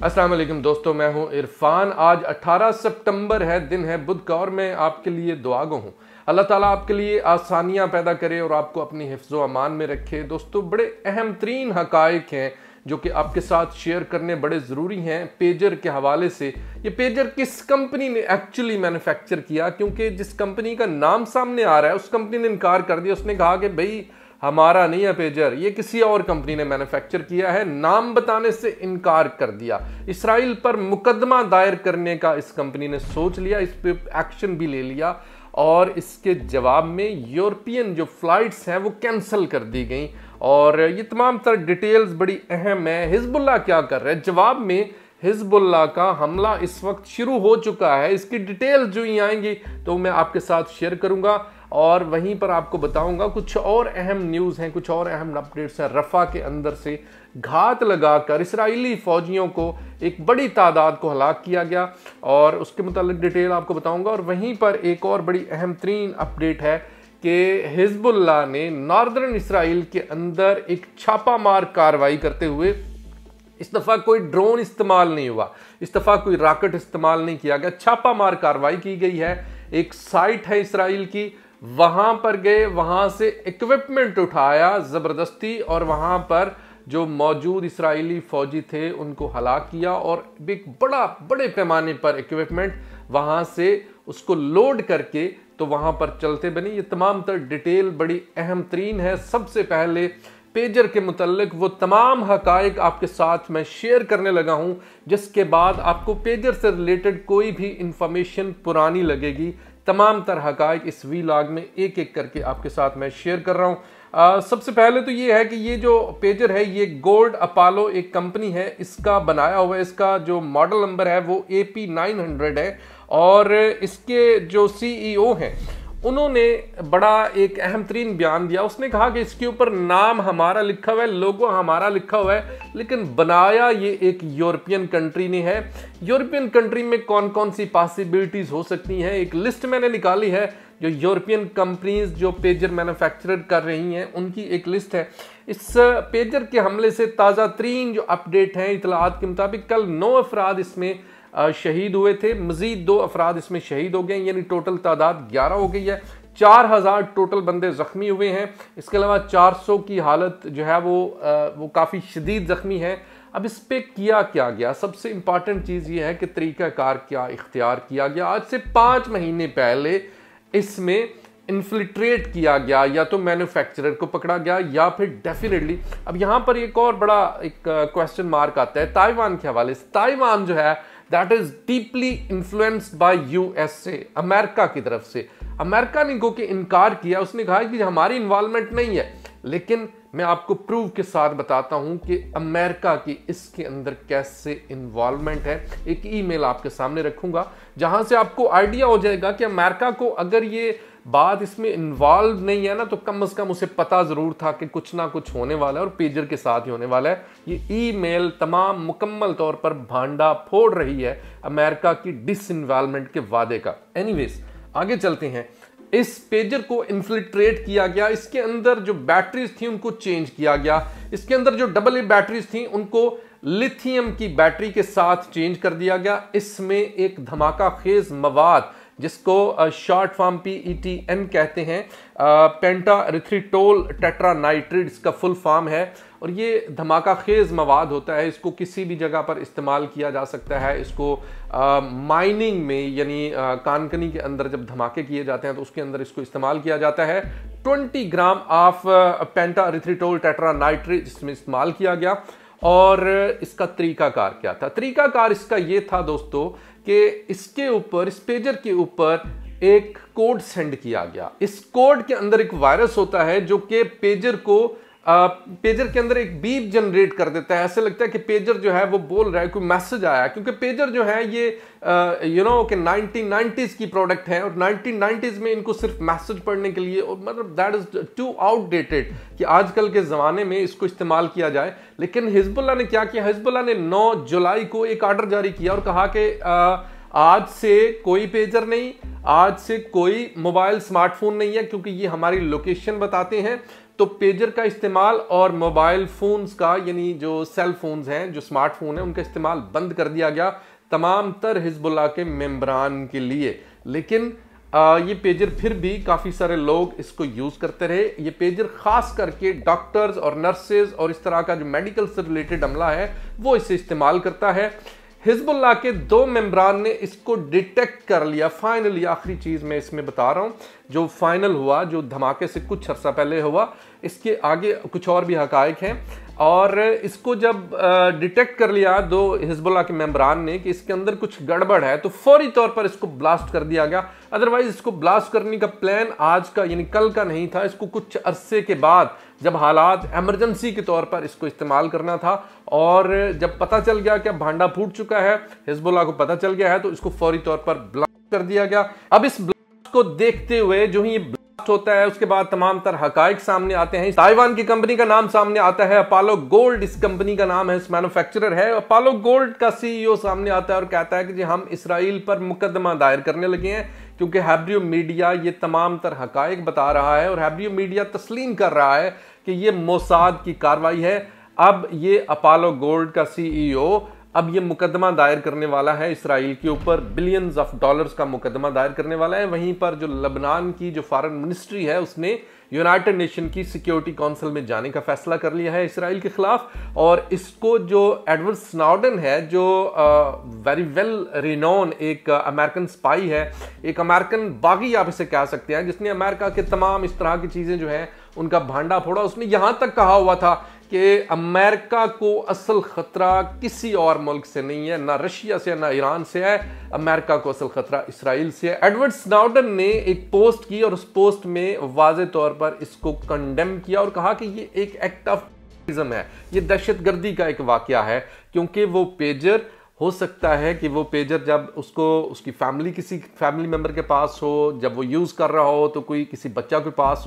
अस्सलाम वालेकुम दोस्तों, मैं हूं इरफान। आज 18 सितंबर है, दिन है बुध का, और मैं आपके लिए दुआगो हूं। अल्लाह ताला आपके लिए आसानियां पैदा करे और आपको अपनी हिफ्ज़ व अमान में रखे। दोस्तों, बड़े अहम तरीन हकायक हैं जो कि आपके साथ शेयर करने बड़े ज़रूरी हैं। पेजर के हवाले से, ये पेजर किस कंपनी ने एक्चुअली मैन्युफैक्चर किया, क्योंकि जिस कंपनी का नाम सामने आ रहा है उस कंपनी ने इनकार कर दिया। उसने कहा कि भाई हमारा नहीं है पेजर, ये किसी और कंपनी ने मैन्युफैक्चर किया है। नाम बताने से इनकार कर दिया। इसराइल पर मुकदमा दायर करने का इस कंपनी ने सोच लिया, इस पे एक्शन भी ले लिया, और इसके जवाब में यूरोपियन जो फ्लाइट्स हैं वो कैंसिल कर दी गई। और ये तमाम तरह डिटेल्स बड़ी अहम है। हिजबुल्लाह क्या कर रहा है जवाब में? हिजबुल्लाह का हमला इस वक्त शुरू हो चुका है। इसकी डिटेल्स जो ही आएंगी तो मैं आपके साथ शेयर करूंगा, और वहीं पर आपको बताऊंगा कुछ और अहम न्यूज़ हैं, कुछ और अहम अपडेट्स हैं। रफ़ा के अंदर से घात लगाकर इसराइली फ़ौजियों को एक बड़ी तादाद को हलाक किया गया, और उसके मुतालिक डिटेल आपको बताऊंगा। और वहीं पर एक और बड़ी अहम तरीन अपडेट है कि हिजबुल्लाह ने नॉर्दर्न इसराइल के अंदर एक छापामार कार्रवाई करते हुए, इस दफ़ा कोई ड्रोन इस्तेमाल नहीं हुआ, इस दफ़ा कोई रॉकेट इस्तेमाल नहीं किया गया, छापामार कार्रवाई की गई है। एक साइट है इसराइल की, वहां पर गए, वहां से इक्विपमेंट उठाया ज़बरदस्ती, और वहां पर जो मौजूद इसराइली फौजी थे उनको हलाक किया, और एक बड़े पैमाने पर इक्विपमेंट वहां से उसको लोड करके तो वहां पर चलते बने। ये तमाम तर डिटेल बड़ी अहम तरीन है। सबसे पहले पेजर के मुतल्लिक वो तमाम हकायक आपके साथ मैं शेयर करने लगा हूं, जिसके बाद आपको पेजर से रिलेटेड कोई भी इंफॉर्मेशन पुरानी लगेगी। तमाम तरह हकायक इस वीलॉग में एक एक करके आपके साथ मैं शेयर कर रहा हूं। सबसे पहले तो ये है कि ये जो पेजर है ये गोल्ड अपोलो एक कंपनी है, इसका बनाया हुआ है। इसका जो मॉडल नंबर है वो AP900 है, और इसके जो CEO हैं उन्होंने बड़ा एक अहम तरीन बयान दिया। उसने कहा कि इसके ऊपर नाम हमारा लिखा हुआ है, लोगो हमारा लिखा हुआ है, लेकिन बनाया ये एक यूरोपियन कंट्री ने है। यूरोपियन कंट्री में कौन कौन सी पॉसिबिलिटीज हो सकती हैं, एक लिस्ट मैंने निकाली है। जो यूरोपियन कंपनीज जो पेजर मैन्युफैक्चर कर रही हैं उनकी एक लिस्ट है। इस पेजर के हमले से ताज़ा तरीन जो अपडेट हैं, इतलात के मुताबिक कल 9 अफराद इसमें शहीद हुए थे, मजीद 2 अफराद इसमें शहीद हो गए, यानी टोटल तादाद 11 हो गई है। 4000 टोटल बंदे जख्मी हुए हैं। इसके अलावा 400 की हालत जो है वो काफ़ी शदीद जख्मी है। अब इस पे किया क्या गया? सबसे इंपॉर्टेंट चीज़ ये है कि तरीक़ाकार क्या इख्तियार किया गया। आज से 5 महीने पहले इसमें इन्फिल्ट्रेट किया गया, या तो मैन्युफैक्चरर को पकड़ा गया या फिर डेफिनेटली। अब यहाँ पर एक और बड़ा एक क्वेश्चन मार्क आता है ताइवान के हवाले से। ताइवान जो है that is deeply influenced by USA, America की तरफ से। अमेरिका ने को के इनकार किया, उसने कहा कि हमारी इन्वॉल्वमेंट नहीं है, लेकिन मैं आपको प्रूव के साथ बताता हूं कि अमेरिका की इसके अंदर कैसे इन्वॉल्वमेंट है। एक ईमेल आपके सामने रखूंगा जहां से आपको आइडिया हो जाएगा कि अमेरिका को अगर ये बात इसमें इन्वॉल्व नहीं है ना, तो कम से कम उसे पता जरूर था कि कुछ ना कुछ होने वाला है, और पेजर के साथ ही होने वाला है। ये ईमेल तमाम मुकम्मल तौर पर भांडा फोड़ रही है अमेरिका की डिसइन्वॉल्वमेंट के वादे का। एनीवेज, आगे चलते हैं। इस पेजर को इन्फिल्ट्रेट किया गया, इसके अंदर जो बैटरीज थी उनको चेंज किया गया, इसके अंदर जो AA बैटरीज थी उनको लिथियम की बैटरी के साथ चेंज कर दिया गया। इसमें एक धमाका खेज मवाद, जिसको शॉर्ट फॉर्म PETN कहते हैं, पेंटारिथ्रिटोल टेट्रानाइट्रेट इसका फुल फॉर्म है, और ये धमाका खेज मवाद होता है। इसको किसी भी जगह पर इस्तेमाल किया जा सकता है। इसको माइनिंग में, यानी कानकनी के अंदर जब धमाके किए जाते हैं तो उसके अंदर इसको इस्तेमाल किया जाता है। 20 ग्राम ऑफ पेंटारिथ्रिटोल टेट्रानाइट्रेट इसमें इस्तेमाल किया गया। और इसका तरीकाकार क्या था? तरीकाकार इसका ये था दोस्तों कि इसके ऊपर, इस पेजर के ऊपर एक कोड सेंड किया गया। इस कोड के अंदर एक वायरस होता है जो कि पेजर के अंदर एक बीप जनरेट कर देता है। ऐसे लगता है कि पेजर जो है वो बोल रहा है, कोई मैसेज आया, क्योंकि पेजर जो है ये कि 1990s की प्रोडक्ट है, और 1990s में इनको सिर्फ मैसेज पढ़ने के लिए, और मतलब दैट इज टू आउटडेटेड कि आजकल के ज़माने में इसको इस्तेमाल किया जाए। लेकिन हिजबुल्लाह ने क्या किया? हिजबुल्लाह ने 9 जुलाई को एक ऑर्डर जारी किया और कहा कि आज से कोई पेजर नहीं, आज से कोई मोबाइल स्मार्टफोन नहीं है, क्योंकि ये हमारी लोकेशन बताते हैं। तो पेजर का इस्तेमाल और मोबाइल फोन्स का, यानी जो सेल फोन्स हैं, जो स्मार्टफोन है, उनका इस्तेमाल बंद कर दिया गया तमाम तर हिजबुल्लाह के मेंबरान के लिए। लेकिन ये पेजर फिर भी काफ़ी सारे लोग इसको यूज़ करते रहे। ये पेजर ख़ास करके डॉक्टर्स और नर्सेज और इस तरह का जो मेडिकल से रिलेटेड अमला है वो इसे इस्तेमाल करता है। हिजबुल्लाह के 2 मेंबरान ने इसको डिटेक्ट कर लिया। फाइनली आखिरी चीज़ मैं इसमें बता रहा हूँ, जो फाइनल हुआ, जो धमाके से कुछ अर्सा पहले हुआ, इसके आगे कुछ और भी हकायक हैं। और इसको जब डिटेक्ट कर लिया 2 हिजबुल्लाह के मेंबरान ने कि इसके अंदर कुछ गड़बड़ है, तो फौरी तौर पर इसको ब्लास्ट कर दिया गया। अदरवाइज इसको ब्लास्ट करने का प्लान आज का यानी कल का नहीं था। इसको कुछ अरसे के बाद जब हालात इमरजेंसी के तौर पर इसको इस्तेमाल करना था, और जब पता चल गया कि भांडा फूट चुका है, हिजबुल्लाह को पता चल गया है, तो इसको फौरी तौर पर ब्लास्ट कर दिया गया। अब इस ब्लास्ट को देखते हुए जो ही होता है उसके बाद तमाम तर हकाइक सामने आते हैं। ताइवान की कंपनी का नाम सामने आता है, अपोलो गोल्ड इस कंपनी का नाम है, इस मैन्युफैक्चरर है। अपोलो गोल्ड का सीईओ सामने आता है और कहता है कि जी हम इसराइल पर मुकदमा दायर करने लगे हैं, क्योंकि हैब्रियो मीडिया ये तमाम तर हकाइक बता रहा है और हैब्रियो मीडिया तस्लीम कर रहा है कि ये मोसाद की कार्रवाई है। अब ये अपोलो गोल्ड का सीईओ अब ये मुकदमा दायर करने वाला है इसराइल के ऊपर, बिलियंस ऑफ डॉलर्स का मुकदमा दायर करने वाला है। वहीं पर जो लेबनान की जो फॉरेन मिनिस्ट्री है उसने यूनाइटेड नेशन की सिक्योरिटी काउंसिल में जाने का फैसला कर लिया है इसराइल के खिलाफ। और इसको जो एडवर्ड स्नोडेन है, जो वेरी वेल रिनोन एक अमेरिकन स्पाई है, एक अमेरिकन बागी आप इसे कह सकते हैं, जिसने अमेरिका के तमाम इस तरह की चीजें जो हैं उनका भांडा फोड़ा। उसने यहां तक कहा हुआ था कि अमेरिका को असल खतरा किसी और मुल्क से नहीं है, ना रशिया से ना ईरान से है, अमेरिका को असल खतरा इसराइल से है। एडवर्ड स्नोडेन ने एक पोस्ट की और उस पोस्ट में वाज़े तौर पर इसको कंडेम किया और कहा कि ये एक एक्ट ऑफ टेररिज्म है, ये दहशतगर्दी का एक वाकया है, क्योंकि वो पेजर हो सकता है कि वो पेजर जब उसको उसकी फैमिली किसी फैमिली मेंबर के पास हो, जब वो यूज़ कर रहा हो तो कोई किसी बच्चा के पास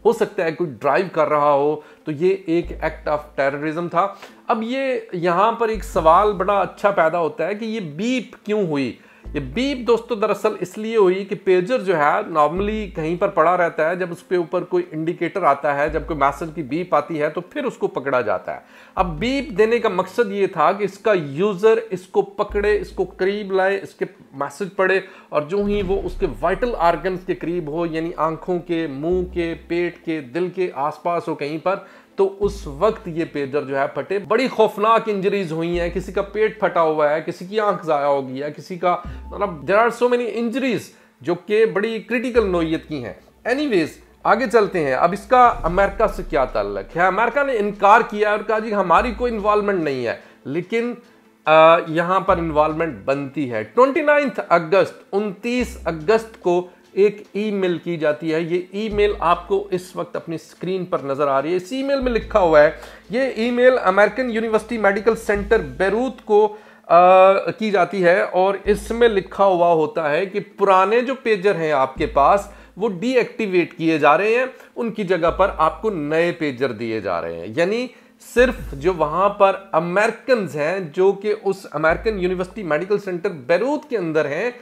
हो सकता है कोई ड्राइव कर रहा हो, तो ये एक एक्ट ऑफ टेररिज्म था। अब ये यहाँ पर एक सवाल बड़ा अच्छा पैदा होता है कि ये बीप क्यों हुई। ये बीप दोस्तों दरअसल इसलिए हुई कि पेजर जो है नॉर्मली कहीं पर पड़ा रहता है, जब उसके ऊपर कोई इंडिकेटर आता है, जब कोई मैसेज की बीप आती है तो फिर उसको पकड़ा जाता है। अब बीप देने का मकसद ये था कि इसका यूजर इसको पकड़े, इसको करीब लाए, इसके मैसेज पढ़े, और जो ही वो उसके वाइटल ऑर्गन्स के करीब हो, यानी आंखों के, मुंह के, पेट के, दिल के आसपास हो कहीं पर, तो उस वक्त ये पेजर जो है फटे। बड़ी खौफनाक इंजरीज हुई हैं, किसी का पेट फटा हुआ है, किसी की आंख जाया हो गई है, किसी का, मतलब there are so many injuries जो कि बड़ी क्रिटिकल नौइयत की हैं। एनीवेज आगे चलते हैं। अब इसका अमेरिका से क्या ताल्लुक है। अमेरिका ने इनकार किया और कहा जी हमारी कोई इन्वॉल्वमेंट नहीं है, लेकिन यहां पर इन्वॉल्वमेंट बनती है। 29 अगस्त को एक ईमेल की जाती है। ये ईमेल आपको इस वक्त अपनी स्क्रीन पर नजर आ रही है। इस ईमेल में लिखा हुआ है, ये email American university medical centre Beirut को की जाती है, और इसमें लिखा हुआ होता है कि पुराने जो पेजर हैं आपके पास वो डीएक्टिवेट किए जा रहे हैं, उनकी जगह पर आपको नए पेजर दिए जा रहे हैं। यानी सिर्फ जो वहां पर अमेरिकन हैं जो कि उस American university medical centre Beirut के अंदर हैं,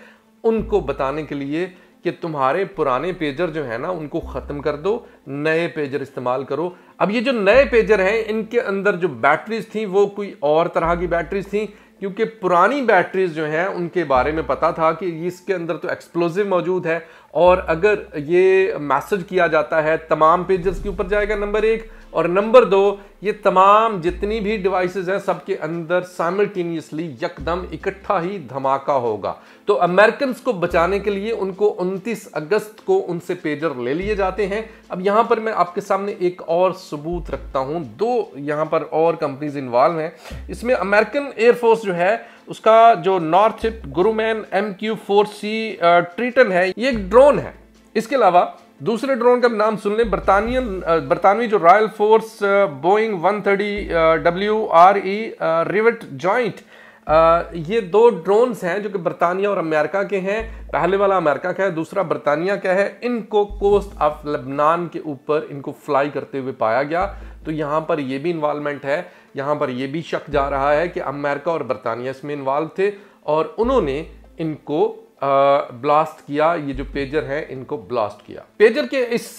उनको बताने के लिए कि तुम्हारे पुराने पेजर जो है ना उनको खत्म कर दो, नए पेजर इस्तेमाल करो। अब ये जो नए पेजर हैं इनके अंदर जो बैटरीज थी वो कोई और तरह की बैटरीज थी, क्योंकि पुरानी बैटरीज जो हैं उनके बारे में पता था कि इसके अंदर तो एक्सप्लोजिव मौजूद है, और अगर ये मैसेज किया जाता है तमाम पेजर्स के ऊपर जाएगा, नंबर 1, और नंबर 2 ये तमाम जितनी भी डिवाइसेस हैं सबके अंदर साइमल्टेनियसली यकदम इकट्ठा ही धमाका होगा। तो अमेरिकन को बचाने के लिए उनको 29 अगस्त को उनसे पेजर ले लिए जाते हैं। अब यहां पर मैं आपके सामने एक और सबूत रखता हूं। 2 यहां पर और कंपनीज इन्वॉल्व हैं इसमें। अमेरिकन एयरफोर्स जो है उसका जो नॉर्थशिप गुरुमैन MQ-4C ट्रीटन है, ये एक ड्रोन है। इसके अलावा दूसरे ड्रोन का नाम सुन लें, बरतानवी जो royal force Boeing 130WRE rivet joint, ये 2 ड्रोन्स हैं जो कि बरतानिया और अमेरिका के हैं। पहले वाला अमेरिका का है, दूसरा बरतानिया का है। इनको कोस्ट ऑफ लेबनान के ऊपर इनको फ्लाई करते हुए पाया गया। तो यहाँ पर ये भी इन्वॉल्वमेंट है, यहाँ पर ये भी शक जा रहा है कि अमेरिका और बरतानिया इसमें इन्वॉल्व थे और उन्होंने इनको ब्लास्ट किया, ये जो पेजर है इनको ब्लास्ट किया। पेजर के इस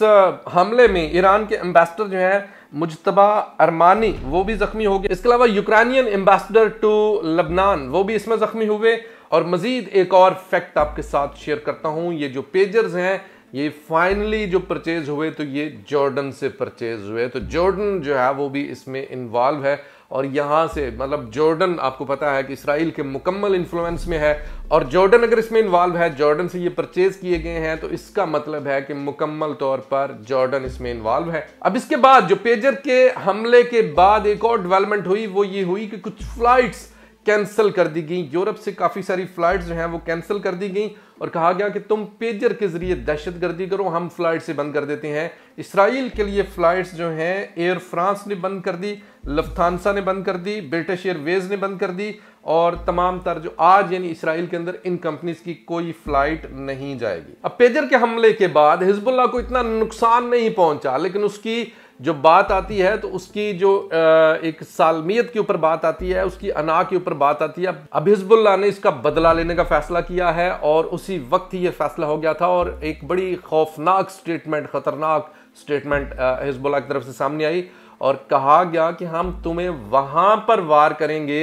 हमले में ईरान के एम्बेसडर जो है मुजतबा अरमानी वो भी जख्मी हो गए। इसके अलावा यूक्रेनियन एम्बेसडर टू लबनान वो भी इसमें जख्मी हुए। और मजीद एक और फैक्ट आपके साथ शेयर करता हूं, ये जो पेजर्स हैं ये फाइनली जो परचेज हुए तो ये जॉर्डन से परचेज हुए। तो जॉर्डन जो है वो भी इसमें इन्वॉल्व है और यहाँ से मतलब जॉर्डन आपको पता है कि इसराइल के मुकम्मल इन्फ्लुएंस में है और जॉर्डन अगर इसमें इन्वॉल्व है, जॉर्डन से ये परचेज किए गए हैं, तो इसका मतलब है कि मुकम्मल तौर पर जॉर्डन इसमें इन्वॉल्व है। अब इसके बाद जो पेजर के हमले के बाद एक और डेवलपमेंट हुई वो ये हुई कि कुछ फ्लाइट्स कैंसिल कर दी गई। यूरोप से काफी सारी फ्लाइट्स जो हैं वो कैंसिल कर दी गई और कहा गया कि तुम पेजर के जरिए दहशतगर्दी करो, हम फ्लाइट से बंद कर देते हैं। इसराइल के लिए फ्लाइट्स जो हैं एयर फ्रांस ने बंद कर दी, लफ्थांसा ने बंद कर दी, ब्रिटिश एयरवेज ने बंद कर दी और तमाम तर जो आज यानी इसराइल के अंदर इन कंपनीज की कोई फ्लाइट नहीं जाएगी। अब पेजर के हमले के बाद हिजबुल्लाह को इतना नुकसान नहीं पहुंचा, लेकिन उसकी जो बात आती है तो उसकी जो एक सालमियत के ऊपर बात आती है, उसकी अना के ऊपर बात आती है। अब हिजबुल्लाह ने इसका बदला लेने का फैसला किया है और उसी वक्त ही ये फैसला हो गया था और एक बड़ी खौफनाक स्टेटमेंट, खतरनाक स्टेटमेंट हिजबुल्लाह की तरफ से सामने आई और कहा गया कि हम तुम्हें वहां पर वार करेंगे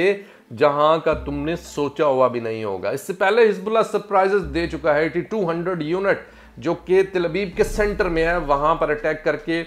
जहां का तुमने सोचा हुआ भी नहीं होगा। इससे पहले हिजबुल्लाह सरप्राइजेस दे चुका है। 8200 यूनिट जो कि तेल अवीव के सेंटर में है वहां पर अटैक करके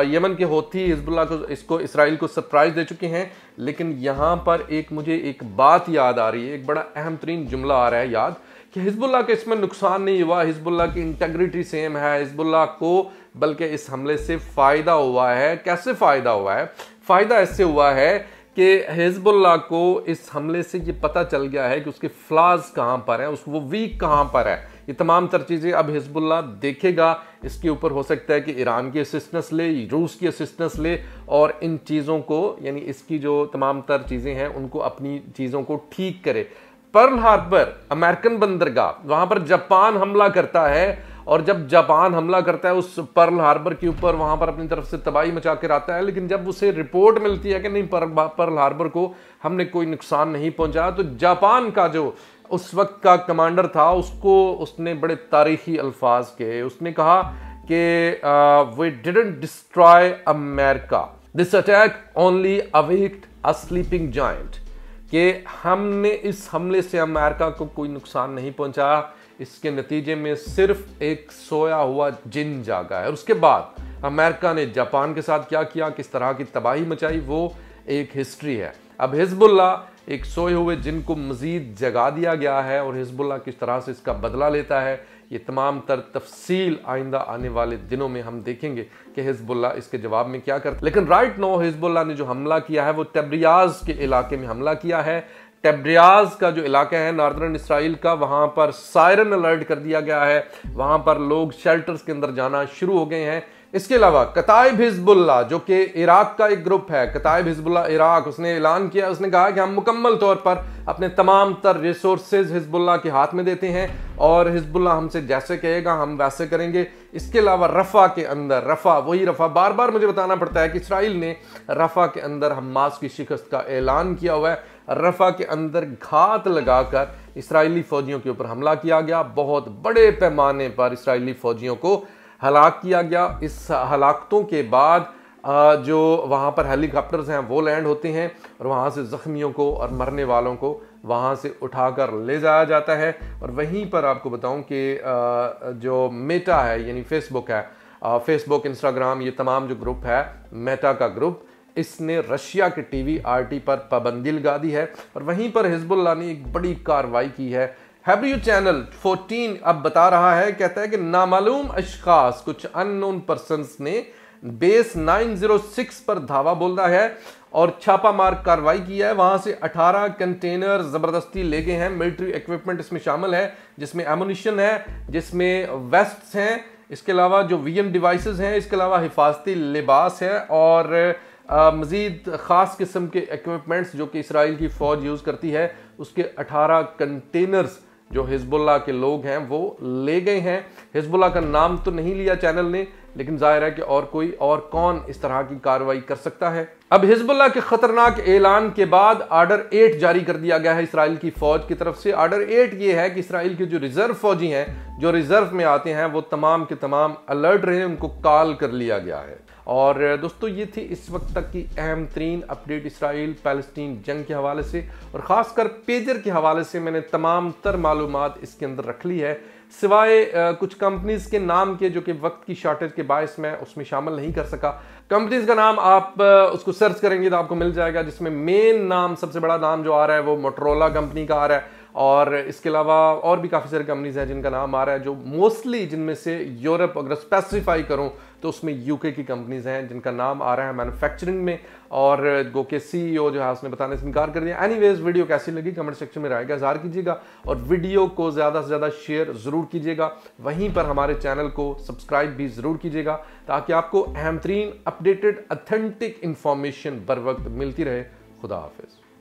यमन के होती हिजबुल्लाह को इसको इसराइल को सरप्राइज दे चुके हैं। लेकिन यहां पर मुझे एक बात याद आ रही है, एक बड़ा अहम तरीन जुमला आ रहा है याद कि हिजबुल्लाह के इसमें नुकसान नहीं हुआ, हिजबुल्लाह की इंटेग्रिटी सेम है, हिजबुल्लाह को बल्कि इस हमले से फायदा हुआ है। कैसे फायदा हुआ है? फायदा ऐसे हुआ है कि हिजबुल्लाह को इस हमले से ये पता चल गया है कि उसके फ्लॉज कहां पर हैं, वो वीक कहां पर है। ये तमाम तर चीज़ें अब हिजबुल्लाह देखेगा। इसके ऊपर हो सकता है कि ईरान की असिस्टेंस ले, रूस की असिस्टेंस ले और इन चीज़ों को यानी इसकी जो तमाम तर चीज़ें हैं उनको अपनी चीज़ों को ठीक करे। पर्ल हार्बर अमेरिकन बंदरगाह, वहाँ पर जापान हमला करता है और जब जापान हमला करता है उस पर्ल हार्बर के ऊपर, वहाँ पर अपनी तरफ से तबाही मचा कर आता है। लेकिन जब उसे रिपोर्ट मिलती है कि नहीं पर्ल हार्बर को हमने कोई नुकसान नहीं पहुँचाया, तो जापान का जो उस वक्त का कमांडर था उसने बड़े तारीखी अल्फाज के उसने कहा कि we didn't destroy America, this attack only awaked a sleeping giant, कि हमने इस हमले से अमेरिका को कोई नुकसान नहीं पहुंचाया, इसके नतीजे में सिर्फ एक सोया हुआ जिन जागा है। और उसके बाद अमेरिका ने जापान के साथ क्या किया, किस तरह की तबाही मचाई, वो एक हिस्ट्री है। अब हिजबुल्लाह एक सोए हुए जिन को मजीद जगा दिया गया है और हिजबुल्लाह किस तरह से इसका बदला लेता है, ये तमाम तर तफसील आइंदा आने वाले दिनों में हम देखेंगे कि हिजबुल्लाह इसके जवाब में क्या करता है। लेकिन राइट नो हिजबुल्लाह ने जो हमला किया है वो तब्रियाज के इलाके में हमला किया है। तब्रियाज का जो इलाका है नार्दर्न इसराइल का, वहां पर सायरन अलर्ट कर दिया गया है, वहां पर लोग शेल्टर्स के अंदर जाना शुरू हो गए हैं। इसके अलावा कताइब हिजबुल्लाह जो कि इराक का एक ग्रुप है, कताइब हिजबुल्लाह इराक, उसने ऐलान किया, उसने कहा कि हम मुकम्मल तौर पर अपने तमाम तर रिसोर्सेज हिजबुल्लाह के हाथ में देते हैं और हिजबुल्लाह हमसे जैसे कहेगा हम वैसे करेंगे। इसके अलावा रफा के अंदर, रफा वही रफा, बार बार मुझे बताना पड़ता है कि इसराइल ने रफा के अंदर हमास की शिकस्त का ऐलान किया हुआ है। रफा के अंदर घात लगाकर इसराइली फौजियों के ऊपर हमला किया गया, बहुत बड़े पैमाने पर इसराइली फौजियों को हलाक किया गया। इस हलाकतों के बाद जो वहाँ पर हेलीकॉप्टर्स हैं वो लैंड होते हैं और वहाँ से ज़ख्मियों को और मरने वालों को वहाँ से उठाकर ले जाया जाता है। और वहीं पर आपको बताऊं कि जो मेटा है यानी फेसबुक है, फेसबुक, इंस्टाग्राम, ये तमाम जो ग्रुप है मेटा का ग्रुप, इसने रशिया के टीवी RT पर पाबंदी लगा दी है। और वहीं पर हिजबुल्लाह ने एक बड़ी कार्रवाई की है। हैब्रू चैनल 14 अब बता रहा है, कहता है कि नामालूम अशखास, कुछ अननोन पर्सन्स ने बेस 906 पर धावा बोला है और छापामार कार्रवाई की है। वहां से 18 कंटेनर जबरदस्ती ले गए हैं। मिलिट्री इक्विपमेंट इसमें शामिल है, जिसमें एमुनिशन है, जिसमें वेस्ट्स हैं, इसके अलावा जो VN डिवाइसेस हैं, इसके अलावा हिफाजती लिबास है और मजीद ख़ास किस्म के इक्विपमेंट्स जो कि इसराइल की फ़ौज यूज़ करती है, उसके 18 कंटेनर्स जो हिजबुल्लाह के लोग हैं वो ले गए हैं। हिजबुल्लाह का नाम तो नहीं लिया चैनल ने, लेकिन जाहिर है कि और कोई और कौन इस तरह की कार्रवाई कर सकता है। अब हिजबुल्लाह के खतरनाक ऐलान के बाद ऑर्डर 8 जारी कर दिया गया है इसराइल की फौज की तरफ से। ऑर्डर 8 ये है कि इसराइल के जो रिजर्व फौजी हैं, जो रिजर्व में आते हैं, वो तमाम के तमाम अलर्ट रहे, उनको कॉल कर लिया गया है। और दोस्तों ये थी इस वक्त तक की अहम तरीन अपडेट इसराइल पैलेस्टीन जंग के हवाले से, और ख़ासकर पेजर के हवाले से मैंने तमाम तर मालूमात इसके अंदर रख ली है, सिवाय कुछ कंपनीज के नाम के जो कि वक्त की शॉर्टेज के बायस मैं उसमें शामिल नहीं कर सका। कंपनीज का नाम आप उसको सर्च करेंगे तो आपको मिल जाएगा, जिसमें मेन नाम, सबसे बड़ा नाम जो आ रहा है वो मोटरोला कंपनी का आ रहा है, और इसके अलावा और भी काफ़ी सारी कंपनीज हैं जिनका नाम आ रहा है, जो मोस्टली जिनमें से यूरोप अगर स्पेसिफाई करूं तो उसमें यूके की कंपनीज हैं जिनका नाम आ रहा है मैन्युफैक्चरिंग में, और गो के CEO जो है उसने बताने से इनकार कर दिया। एनीवेज वीडियो कैसी लगी कमेंट सेक्शन में राय का इज़हार कीजिएगा, और वीडियो को ज़्यादा से ज़्यादा शेयर ज़रूर कीजिएगा। वहीं पर हमारे चैनल को सब्सक्राइब भी ज़रूर कीजिएगा ताकि आपको अहम तरीन अपडेटेड ऑथेंटिक इंफॉर्मेशन बर वक्त मिलती रहे। खुदा हाफिज़।